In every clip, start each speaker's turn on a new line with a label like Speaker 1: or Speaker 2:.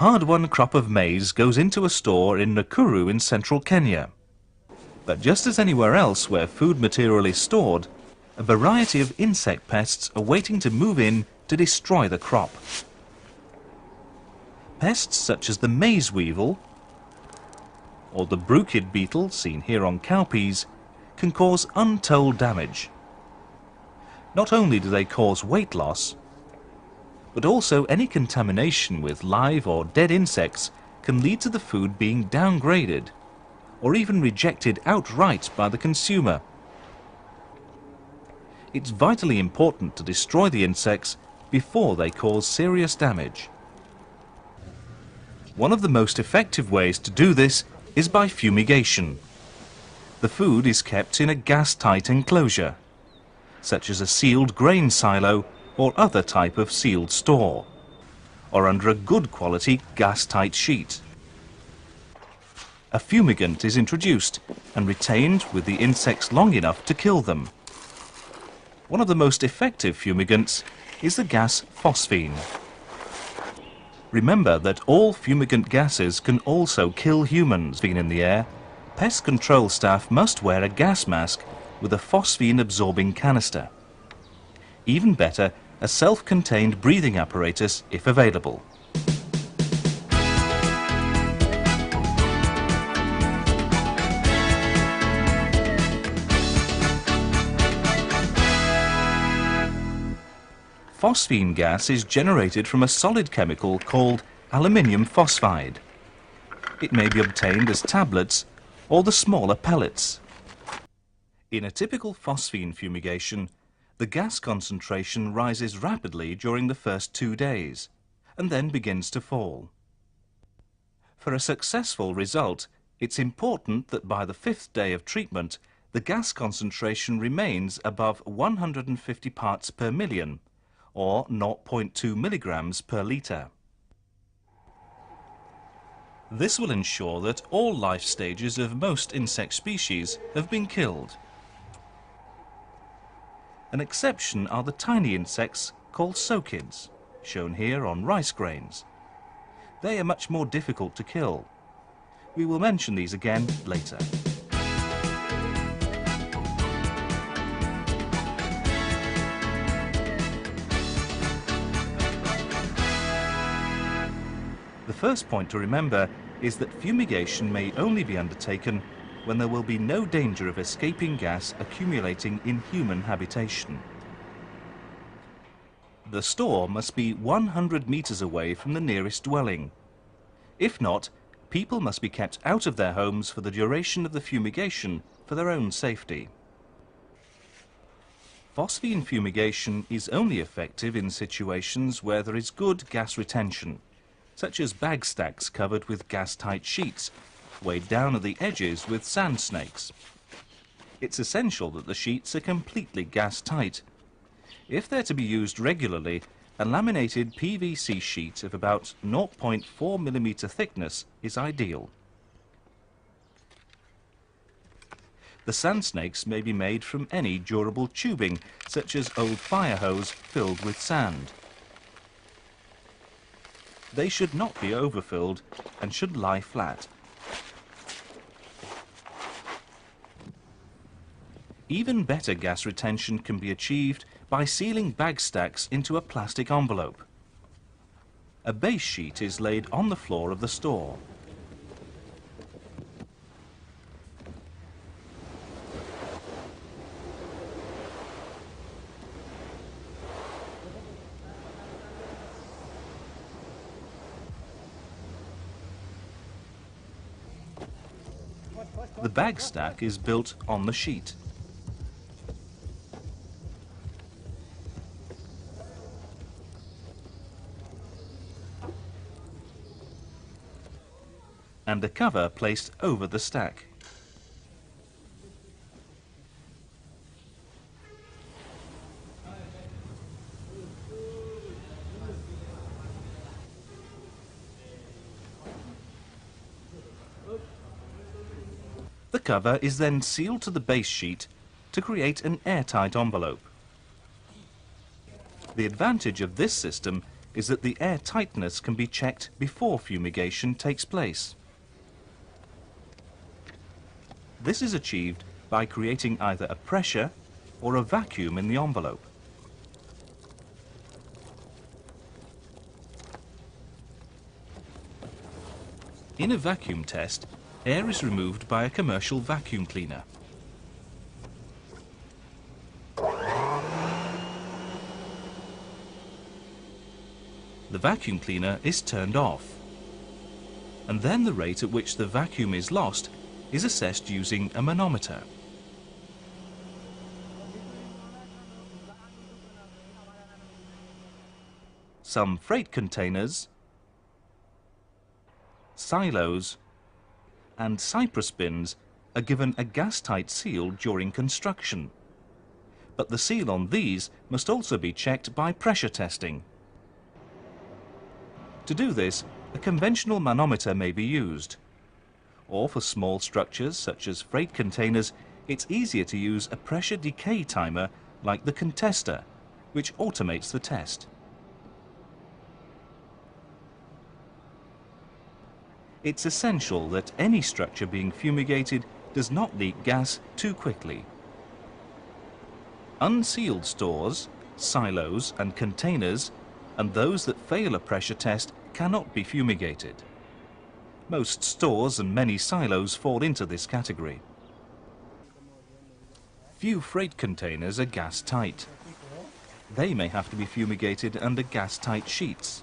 Speaker 1: hard-won crop of maize goes into a store in Nakuru in central Kenya. But just as anywhere else where food material is stored, a variety of insect pests are waiting to move in to destroy the crop. Pests such as the maize weevil or the bruchid beetle, seen here on cowpeas, can cause untold damage. Not only do they cause weight loss, but also any contamination with live or dead insects can lead to the food being downgraded or even rejected outright by the consumer. It's vitally important to destroy the insects before they cause serious damage. One of the most effective ways to do this is by fumigation. The food is kept in a gas-tight enclosure, such as a sealed grain silo or other type of sealed store, or under a good quality gas-tight sheet. A fumigant is introduced and retained with the insects long enough to kill them. One of the most effective fumigants is the gas phosphine. Remember that all fumigant gases can also kill humans. Being in the air, pest control staff must wear a gas mask with a phosphine-absorbing canister. Even better, a self-contained breathing apparatus if available. Phosphine gas is generated from a solid chemical called aluminium phosphide. It may be obtained as tablets or the smaller pellets. In a typical phosphine fumigation, the gas concentration rises rapidly during the first 2 days and then begins to fall. For a successful result, it's important that by the 5th day of treatment, the gas concentration remains above 150 parts per million, or 0.2 milligrams per litre. This will ensure that all life stages of most insect species have been killed. An exception are the tiny insects called soakids, shown here on rice grains. They are much more difficult to kill. We will mention these again later. The first point to remember is that fumigation may only be undertaken when there will be no danger of escaping gas accumulating in human habitation. The store must be 100 meters away from the nearest dwelling. If not, people must be kept out of their homes for the duration of the fumigation for their own safety. Phosphine fumigation is only effective in situations where there is good gas retention, such as bag stacks covered with gas-tight sheets, weighed down at the edges with sand snakes. It's essential that the sheets are completely gas-tight. If they're to be used regularly, a laminated PVC sheet of about 0.4 millimeter thickness is ideal. The sand snakes may be made from any durable tubing, such as old fire hose filled with sand. They should not be overfilled and should lie flat. Even better gas retention can be achieved by sealing bag stacks into a plastic envelope. A base sheet is laid on the floor of the store. The bag stack is built on the sheet. And a cover placed over the stack. The cover is then sealed to the base sheet to create an airtight envelope. The advantage of this system is that the air tightness can be checked before fumigation takes place. This is achieved by creating either a pressure or a vacuum in the envelope. In a vacuum test, air is removed by a commercial vacuum cleaner. The vacuum cleaner is turned off, and then the rate at which the vacuum is lost is assessed using a manometer. Some freight containers, silos, and cypress bins are given a gas-tight seal during construction. But the seal on these must also be checked by pressure testing. To do this, a conventional manometer may be used. Or for small structures such as freight containers, it's easier to use a pressure decay timer like the contester, which automates the test. It's essential that any structure being fumigated does not leak gas too quickly. Unsealed stores, silos and containers, and those that fail a pressure test cannot be fumigated. Most stores and many silos fall into this category. Few freight containers are gas-tight. They may have to be fumigated under gas-tight sheets.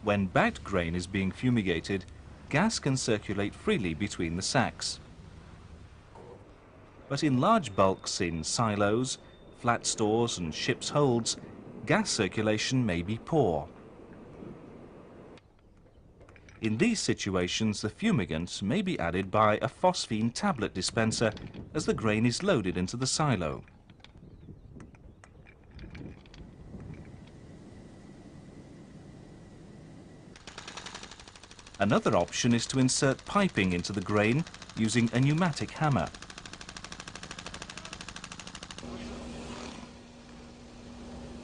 Speaker 1: When bagged grain is being fumigated, gas can circulate freely between the sacks. But in large bulks in silos, flat stores and ships' holds, gas circulation may be poor. In these situations, the fumigant may be added by a phosphine tablet dispenser as the grain is loaded into the silo. Another option is to insert piping into the grain using a pneumatic hammer.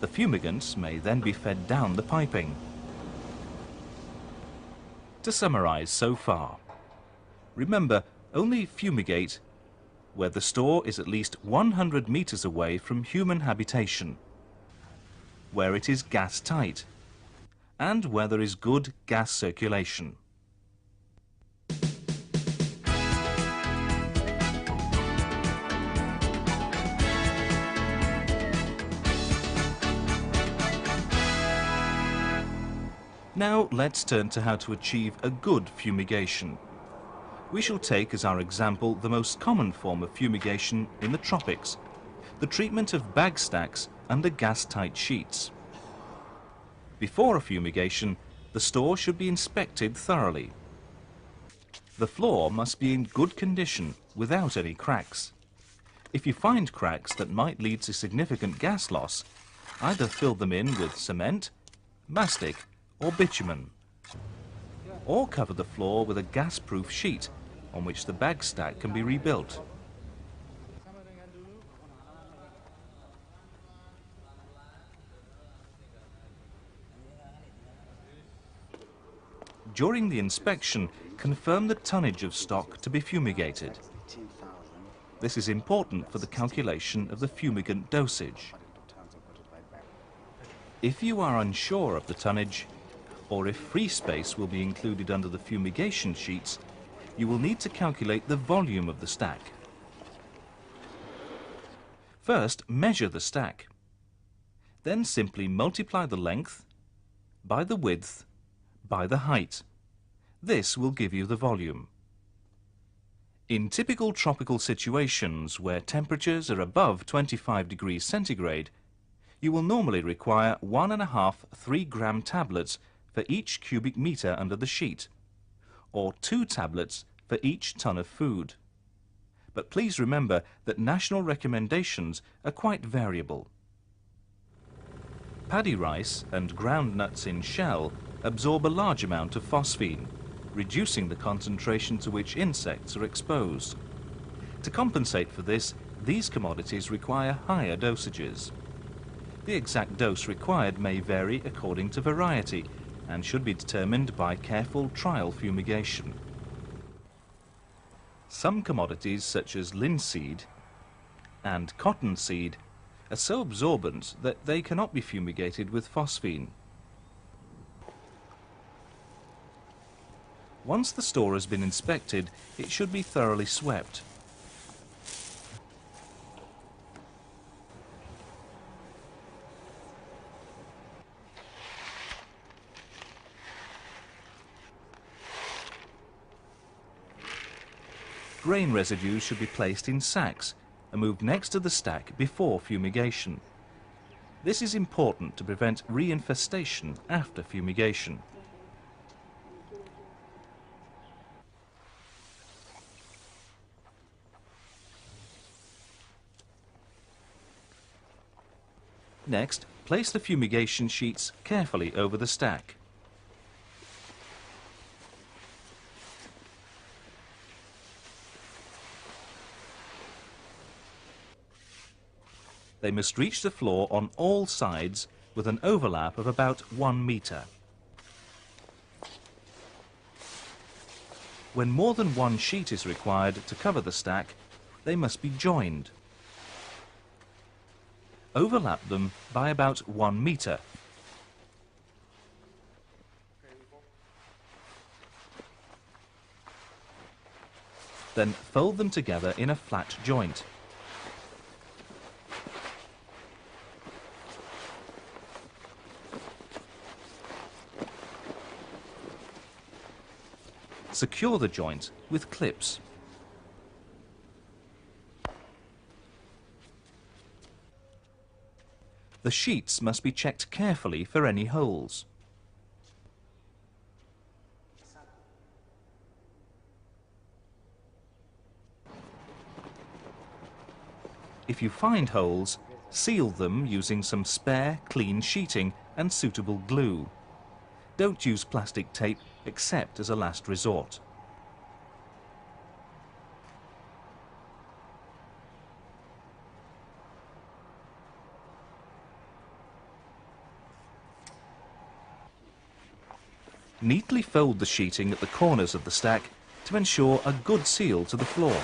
Speaker 1: The fumigants may then be fed down the piping. To summarize so far, remember, only fumigate where the store is at least 100 meters away from human habitation, where it is gas tight, and where there is good gas circulation. Now let's turn to how to achieve a good fumigation. We shall take as our example the most common form of fumigation in the tropics, the treatment of bag stacks under gas-tight sheets. Before a fumigation, the store should be inspected thoroughly. The floor must be in good condition without any cracks. If you find cracks that might lead to significant gas loss, either fill them in with cement, mastic, or bitumen, or cover the floor with a gas-proof sheet on which the bag stack can be rebuilt. During the inspection, confirm the tonnage of stock to be fumigated. This is important for the calculation of the fumigant dosage. If you are unsure of the tonnage, or if free space will be included under the fumigation sheets, you will need to calculate the volume of the stack. First, measure the stack. Then simply multiply the length by the width by the height. This will give you the volume. In typical tropical situations where temperatures are above 25 degrees centigrade, you will normally require 1.5 3-gram tablets for each cubic meter under the sheet, or 2 tablets for each ton of food. But please remember that national recommendations are quite variable. Paddy rice and ground nuts in shell absorb a large amount of phosphine, reducing the concentration to which insects are exposed. To compensate for this, these commodities require higher dosages. The exact dose required may vary according to variety and should be determined by careful trial fumigation. Some commodities, such as linseed and cottonseed, are so absorbent that they cannot be fumigated with phosphine. Once the store has been inspected, it should be thoroughly swept. Grain residues should be placed in sacks and moved next to the stack before fumigation. This is important to prevent reinfestation after fumigation. Next, place the fumigation sheets carefully over the stack. They must reach the floor on all sides with an overlap of about 1 meter. When more than one sheet is required to cover the stack, they must be joined. Overlap them by about 1 meter. Then fold them together in a flat joint. Secure the joint with clips. The sheets must be checked carefully for any holes. If you find holes, seal them using some spare, clean sheeting and suitable glue. Don't use plastic tape except as a last resort. Neatly fold the sheeting at the corners of the stack to ensure a good seal to the floor.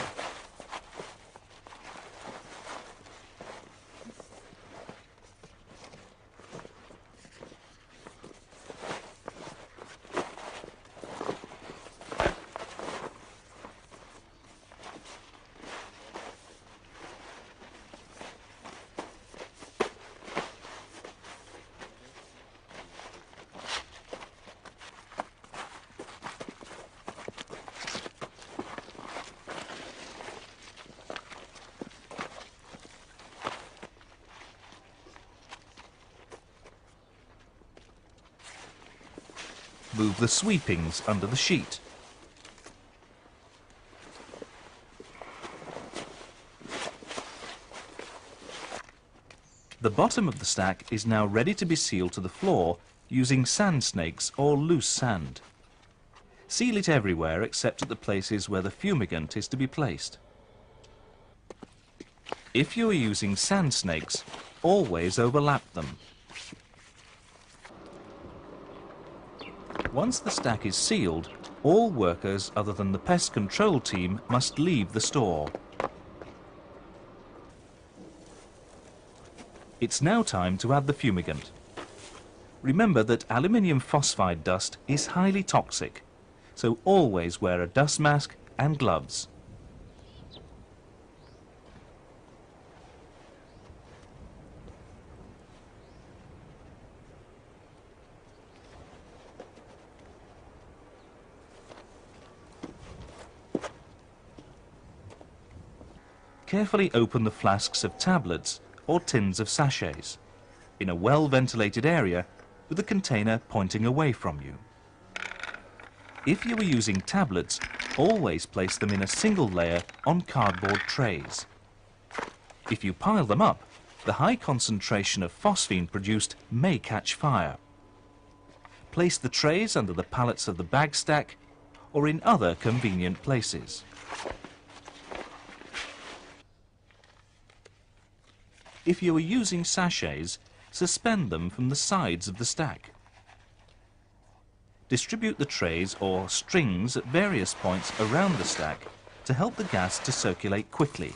Speaker 1: Move the sweepings under the sheet. The bottom of the stack is now ready to be sealed to the floor using sand snakes or loose sand. Seal it everywhere except at the places where the fumigant is to be placed. If you are using sand snakes, always overlap them. Once the stack is sealed, all workers other than the pest control team must leave the store. It's now time to add the fumigant. Remember that aluminium phosphide dust is highly toxic, so always wear a dust mask and gloves. Carefully open the flasks of tablets or tins of sachets in a well-ventilated area with the container pointing away from you. If you are using tablets, always place them in a single layer on cardboard trays. If you pile them up, the high concentration of phosphine produced may catch fire. Place the trays under the pallets of the bag stack or in other convenient places. If you are using sachets, suspend them from the sides of the stack. Distribute the trays or strings at various points around the stack to help the gas to circulate quickly.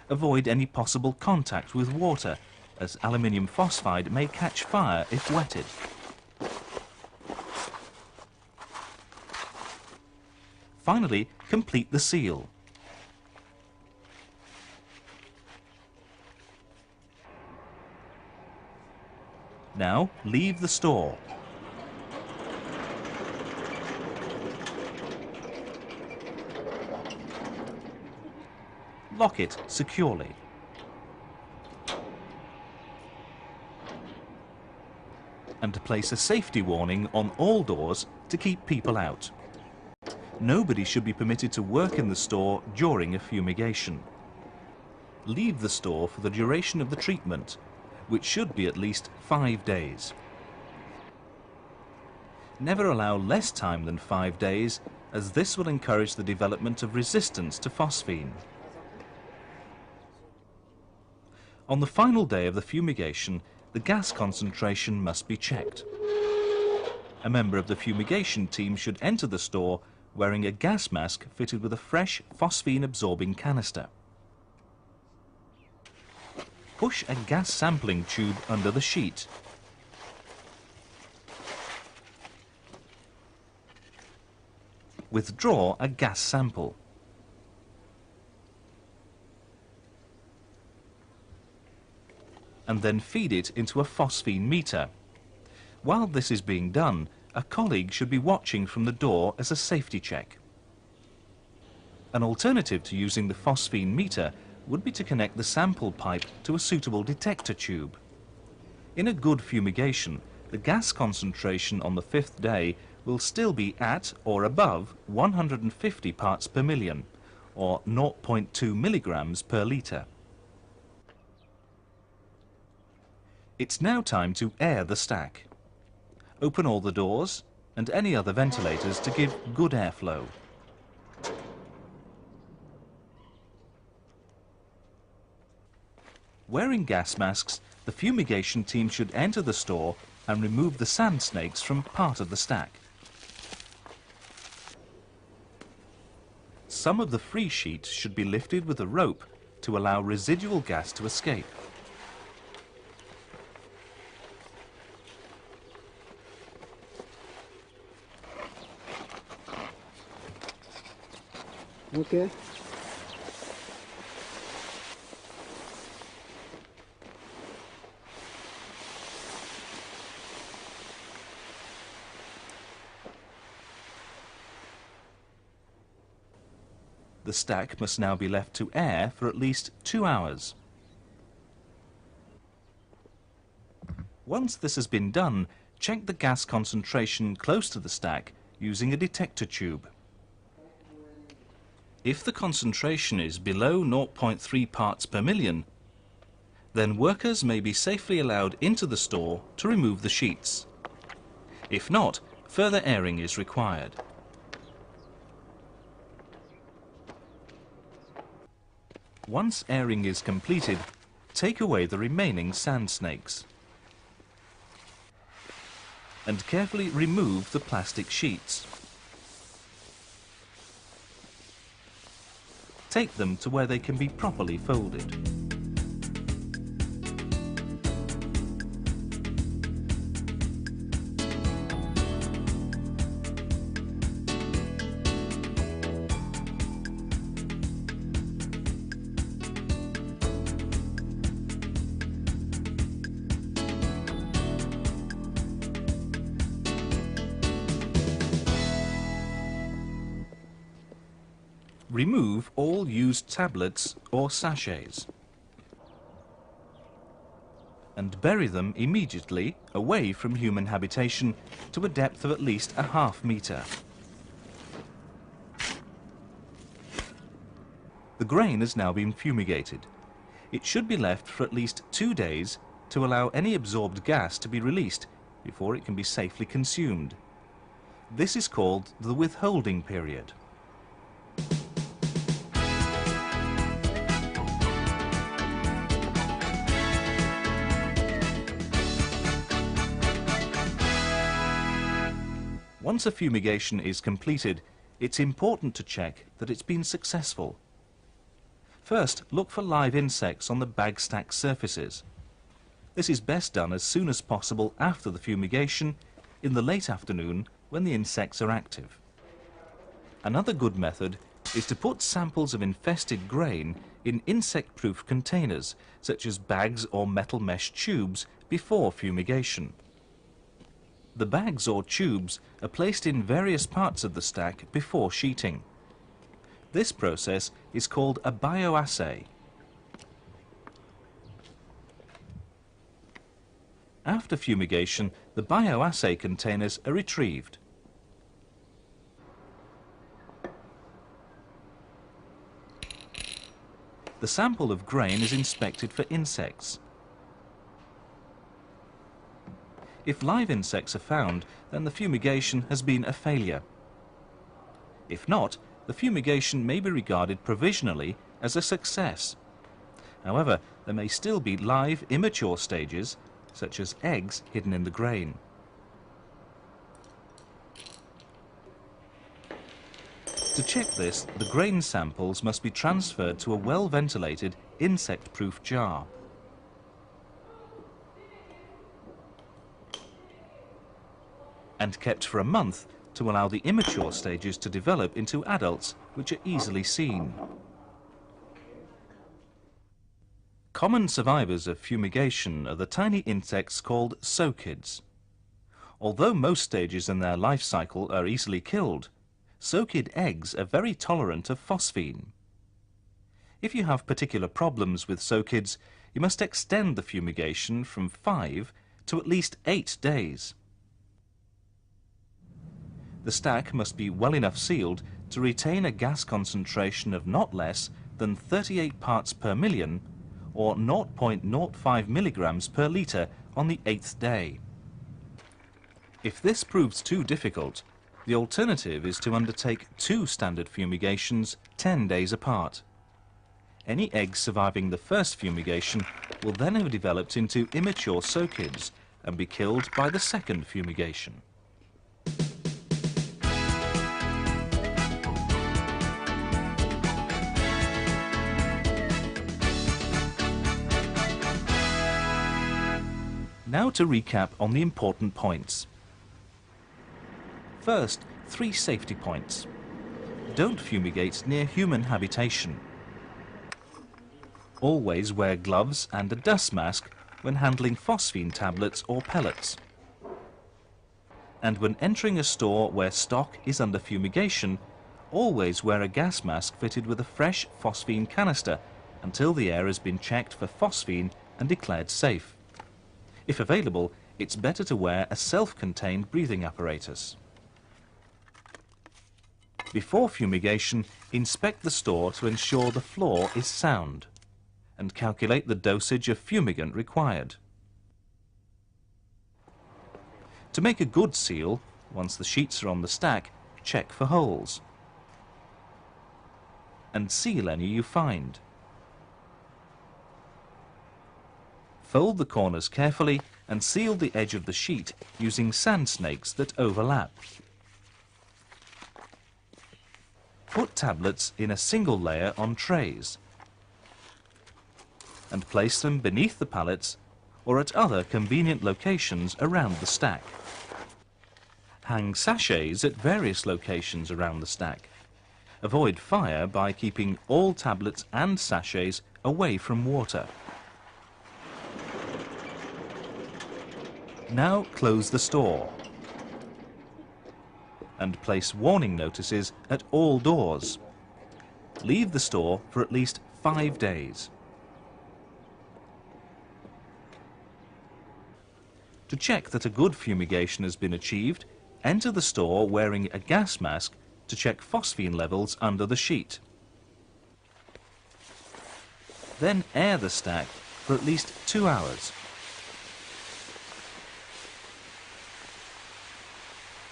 Speaker 1: Avoid any possible contact with water, as aluminium phosphide may catch fire if wetted. Finally, complete the seal. Now, leave the store. Lock it securely. And place a safety warning on all doors to keep people out. Nobody should be permitted to work in the store during a fumigation. Leave the store for the duration of the treatment, which should be at least 5 days. Never allow less time than 5 days, as this will encourage the development of resistance to phosphine. On the final day of the fumigation, the gas concentration must be checked. A member of the fumigation team should enter the store wearing a gas mask fitted with a fresh phosphine-absorbing canister. Push a gas sampling tube under the sheet. Withdraw a gas sample. And then feed it into a phosphine meter. While this is being done, a colleague should be watching from the door as a safety check. An alternative to using the phosphine meter would be to connect the sample pipe to a suitable detector tube. In a good fumigation, the gas concentration on the 5th day will still be at or above 150 parts per million, or 0.2 milligrams per litre. It's now time to air the stack. Open all the doors and any other ventilators to give good airflow. Wearing gas masks, the fumigation team should enter the store and remove the sand snakes from part of the stack. Some of the free sheet should be lifted with a rope to allow residual gas to escape.
Speaker 2: Okay.
Speaker 1: The stack must now be left to air for at least 2 hours. Once this has been done, check the gas concentration close to the stack using a detector tube. If the concentration is below 0.3 parts per million, then workers may be safely allowed into the store to remove the sheets. If not, further airing is required. Once airing is completed, take away the remaining sand snakes and carefully remove the plastic sheets. Take them to where they can be properly folded. Remove all used tablets or sachets and bury them immediately away from human habitation to a depth of at least a half metre. The grain has now been fumigated. It should be left for at least 2 days to allow any absorbed gas to be released before it can be safely consumed. This is called the withholding period. Once a fumigation is completed, it's important to check that it's been successful. First, look for live insects on the bag stack surfaces. This is best done as soon as possible after the fumigation, in the late afternoon when the insects are active. Another good method is to put samples of infested grain in insect-proof containers, such as bags or metal mesh tubes, before fumigation. The bags or tubes are placed in various parts of the stack before sheeting. This process is called a bioassay. After fumigation, the bioassay containers are retrieved. The sample of grain is inspected for insects. If live insects are found, then the fumigation has been a failure. If not, the fumigation may be regarded provisionally as a success. However, there may still be live, immature stages, such as eggs hidden in the grain. To check this, the grain samples must be transferred to a well-ventilated, insect-proof jar. And kept for a month to allow the immature stages to develop into adults, which are easily seen. Common survivors of fumigation are the tiny insects called soakids. Although most stages in their life cycle are easily killed, soakid eggs are very tolerant of phosphine. If you have particular problems with soakids, you must extend the fumigation from 5 to at least 8 days. The stack must be well enough sealed to retain a gas concentration of not less than 38 parts per million, or 0.05 milligrams per litre on the 8th day. If this proves too difficult, the alternative is to undertake 2 standard fumigations 10 days apart. Any eggs surviving the first fumigation will then have developed into immature soakids and be killed by the second fumigation. Now to recap on the important points. First, 3 safety points. Don't fumigate near human habitation. Always wear gloves and a dust mask when handling phosphine tablets or pellets. And when entering a store where stock is under fumigation, always wear a gas mask fitted with a fresh phosphine canister until the air has been checked for phosphine and declared safe. If available, it's better to wear a self-contained breathing apparatus. Before fumigation, inspect the store to ensure the floor is sound and calculate the dosage of fumigant required. To make a good seal, once the sheets are on the stack, check for holes and seal any you find. Fold the corners carefully and seal the edge of the sheet using sand snakes that overlap. Put tablets in a single layer on trays and place them beneath the pallets or at other convenient locations around the stack. Hang sachets at various locations around the stack. Avoid fire by keeping all tablets and sachets away from water. Now close the store and place warning notices at all doors. Leave the store for at least 5 days. To check that a good fumigation has been achieved, enter the store wearing a gas mask to check phosphine levels under the sheet. Then air the stack for at least 2 hours.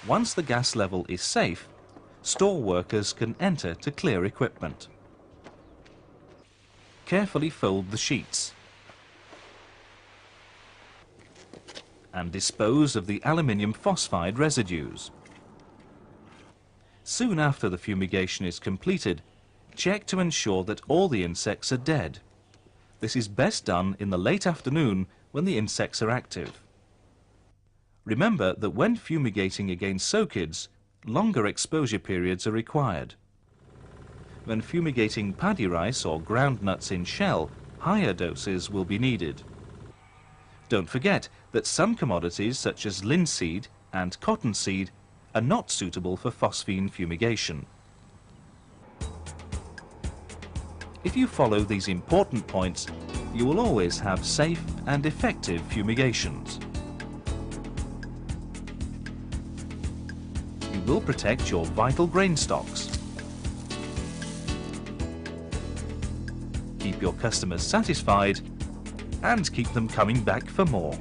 Speaker 1: Once the gas level is safe, store workers can enter to clear equipment. Carefully fold the sheets and dispose of the aluminium phosphide residues. Soon after the fumigation is completed, check to ensure that all the insects are dead. This is best done in the late afternoon when the insects are active. Remember that when fumigating against soakids, longer exposure periods are required. When fumigating paddy rice or groundnuts in shell, higher doses will be needed. Don't forget that some commodities such as linseed and cottonseed are not suitable for phosphine fumigation. If you follow these important points, you will always have safe and effective fumigations. You will protect your vital grain stocks, keep your customers satisfied, and keep them coming back for more.